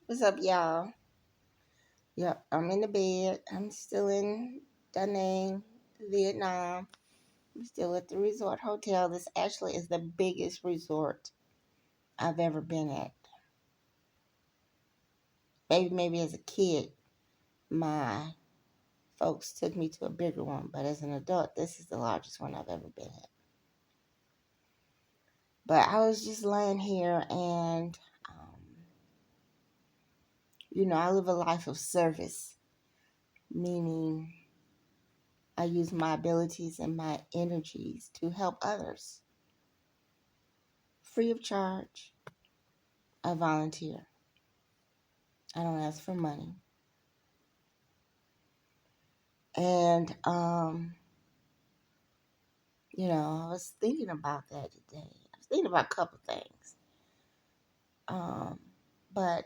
What's up, y'all? Yep, I'm in the bed. I'm still in Da Nang, Vietnam. I'm still at the resort hotel. This actually is the biggest resort I've ever been at. Maybe as a kid, my folks took me to a bigger one, but as an adult, this is the largest one I've ever been at. But I was just laying here and, I live a life of service, meaning I use my abilities and my energies to help others free of charge. I volunteer. I don't ask for money. And, I was thinking about that today. I was thinking about a couple things. Um, but,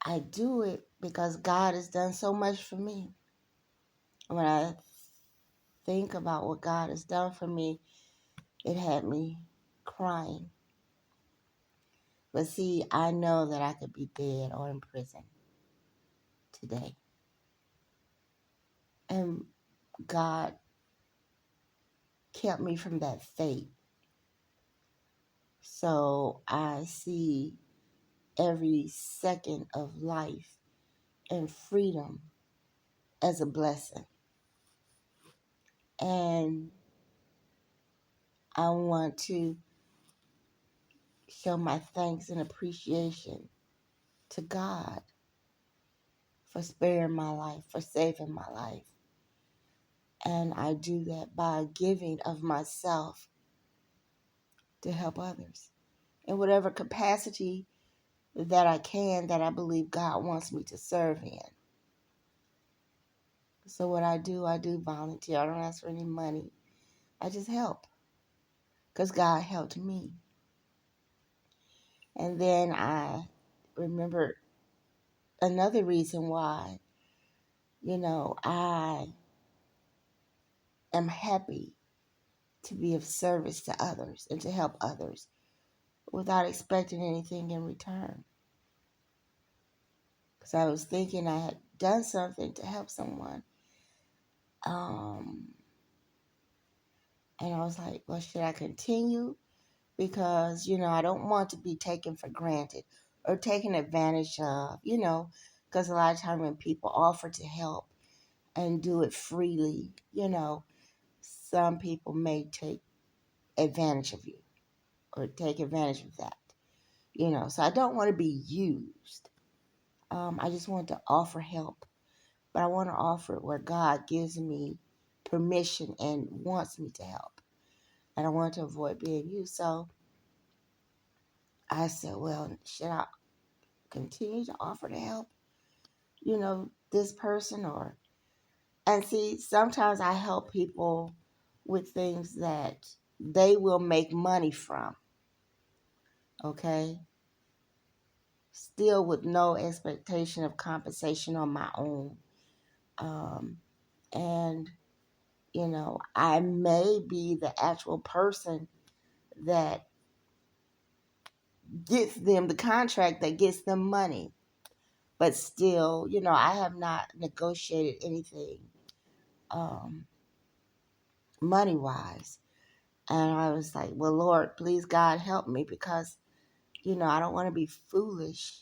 I do it because God has done so much for me. When I think about what God has done for me, it had me crying. But see, I know that I could be dead or in prison today. And God kept me from that fate. So I see every second of life and freedom as a blessing. And I want to show my thanks and appreciation to God for sparing my life, for saving my life. And I do that by giving of myself to help others in whatever capacity that I can, that I believe God wants me to serve in. So what I do volunteer. I don't ask for any money. I just help because God helped me. And then I remember another reason why, I am happy to be of service to others and to help others without expecting anything in return. Because I was thinking I had done something to help someone. And I was like, well, should I continue? Because, I don't want to be taken for granted or taken advantage of, because a lot of times when people offer to help and do it freely, some people may take advantage of you or take advantage of that, So I don't want to be used. I just want to offer help, but I want to offer it where God gives me permission and wants me to help. And I want to avoid being used. So I said, well, should I continue to offer to help, this person and see, sometimes I help people with things that they will make money from, okay? Still with no expectation of compensation on my own. And, I may be the actual person that gets them the contract that gets them money. But still, I have not negotiated anything money-wise. And I was like, well, Lord, please, God, help me because, I don't want to be foolish.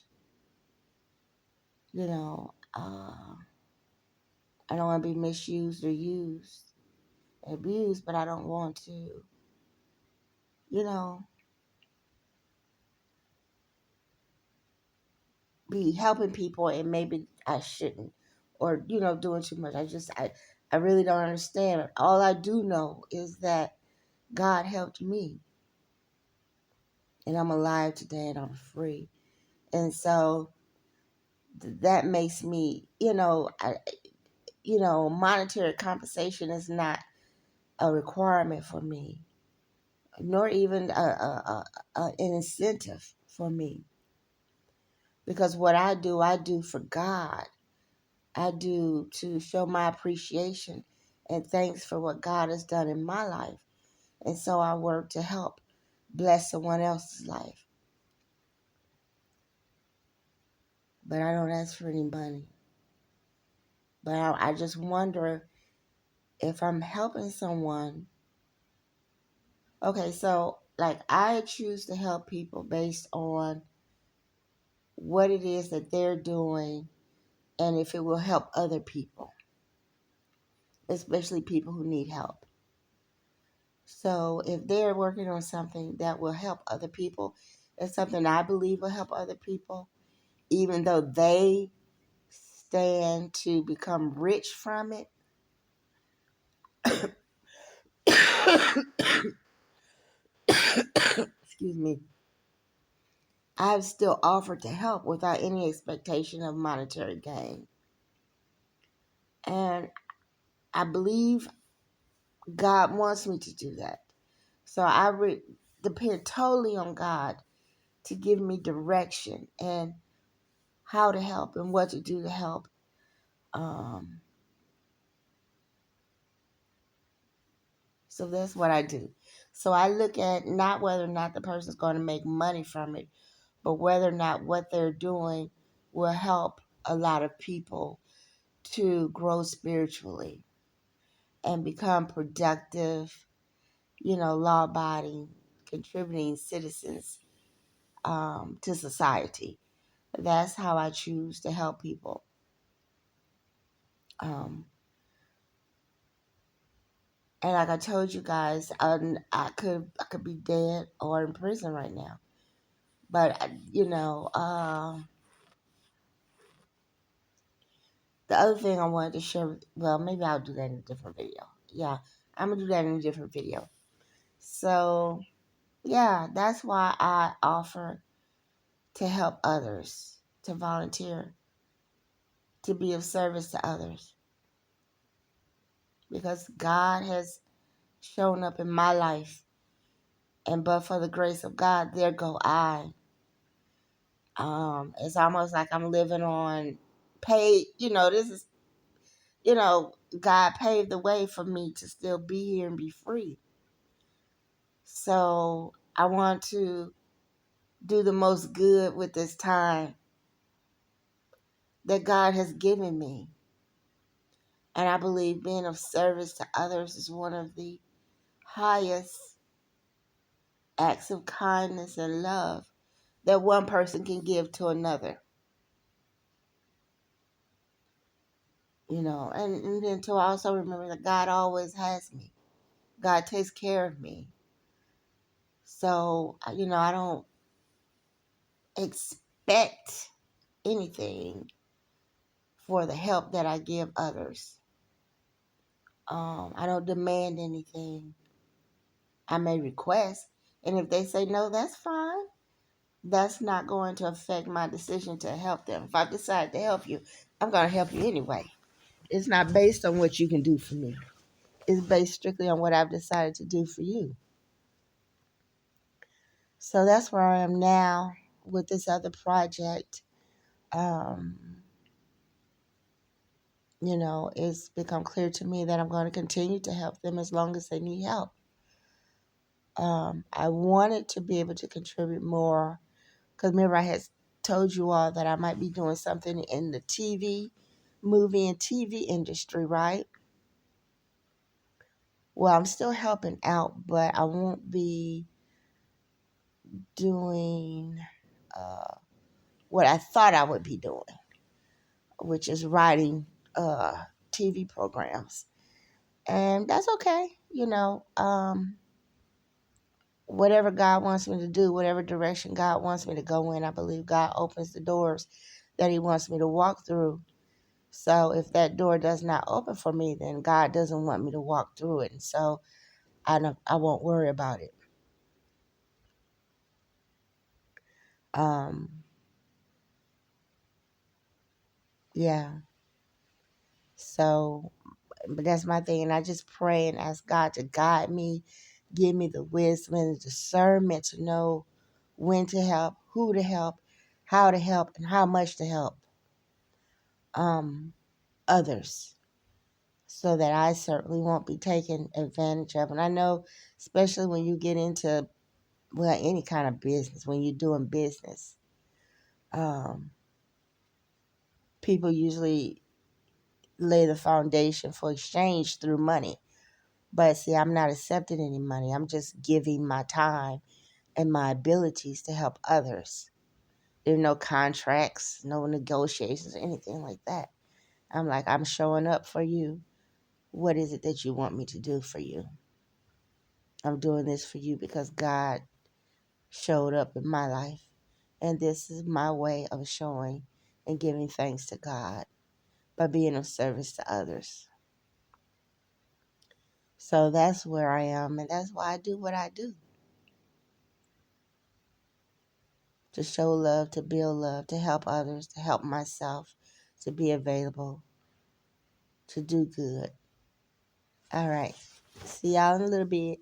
I don't want to be misused or used, abused, but I don't want to, you know, be helping people and maybe I shouldn't or, doing too much. I really don't understand. All I do know is that God helped me and I'm alive today and I'm free. And so that makes me, monetary compensation is not a requirement for me, nor even an incentive for me. Because what I do for God. I do to show my appreciation and thanks for what God has done in my life. And so I work to help bless someone else's life. but I don't ask for any money. But I just wonder if I'm helping someone. Okay, so like I choose to help people based on what it is that they're doing and if it will help other people, especially people who need help. So if they're working on something that will help other people, it's something I believe will help other people, even though they stand to become rich from it. Excuse me. I've still offered to help without any expectation of monetary gain. And I believe God wants me to do that. So depend totally on God to give me direction and how to help and what to do to help. Um, so that's what I do. So I look at not whether or not the person's going to make money from it, but whether or not what they're doing will help a lot of people to grow spiritually and become productive, law abiding, contributing citizens to society. That's how I choose to help people. Um, and like I told you guys, I could be dead or in prison right now. But the other thing I wanted to share, well, maybe I'll do that in a different video. Yeah, I'm gonna do that in a different video. So yeah, that's why I offer to help others, to volunteer, to be of service to others, because God has shown up in my life, and but for the grace of God, there go I. It's almost like I'm living on paid. This is God paved the way for me to still be here and be free. So I want to do the most good with this time that God has given me. And I believe being of service to others is one of the highest acts of kindness and love that one person can give to another. And then to also remember that God always has me. God takes care of me. So, I don't expect anything for the help that I give others. I don't demand anything. I may request, and if they say no, that's fine. That's not going to affect my decision to help them. If I decide to help you, I'm going to help you anyway. It's not based on what you can do for me. It's based strictly on what I've decided to do for you. So that's where I am now with this other project. Um, it's become clear to me that I'm going to continue to help them as long as they need help. I wanted to be able to contribute more because remember I had told you all that I might be doing something in the movie and TV industry, right? Well, I'm still helping out, but I won't be doing uh, what I thought I would be doing, which is writing TV programs. And that's okay. Whatever God wants me to do, whatever direction God wants me to go in, I believe God opens the doors that He wants me to walk through. So if that door does not open for me, then God doesn't want me to walk through it. And so I won't worry about it. Um, yeah. So, but that's my thing. And I just pray and ask God to guide me, give me the wisdom and the discernment to know when to help, who to help, how to help, and how much to help others, so that I certainly won't be taken advantage of. And I know, especially when you get into, well, any kind of business, when you're doing business, um, people usually lay the foundation for exchange through money. But see, I'm not accepting any money. I'm just giving my time and my abilities to help others. There are no contracts, no negotiations, anything like that. I'm like, I'm showing up for you. What is it that you want me to do for you? I'm doing this for you because God showed up in my life. And this is my way of showing and giving thanks to God by being of service to others. So that's where I am, and that's why I do what I do. To show love, to build love, to help others, to help myself, to be available, to do good. All right. See y'all in a little bit.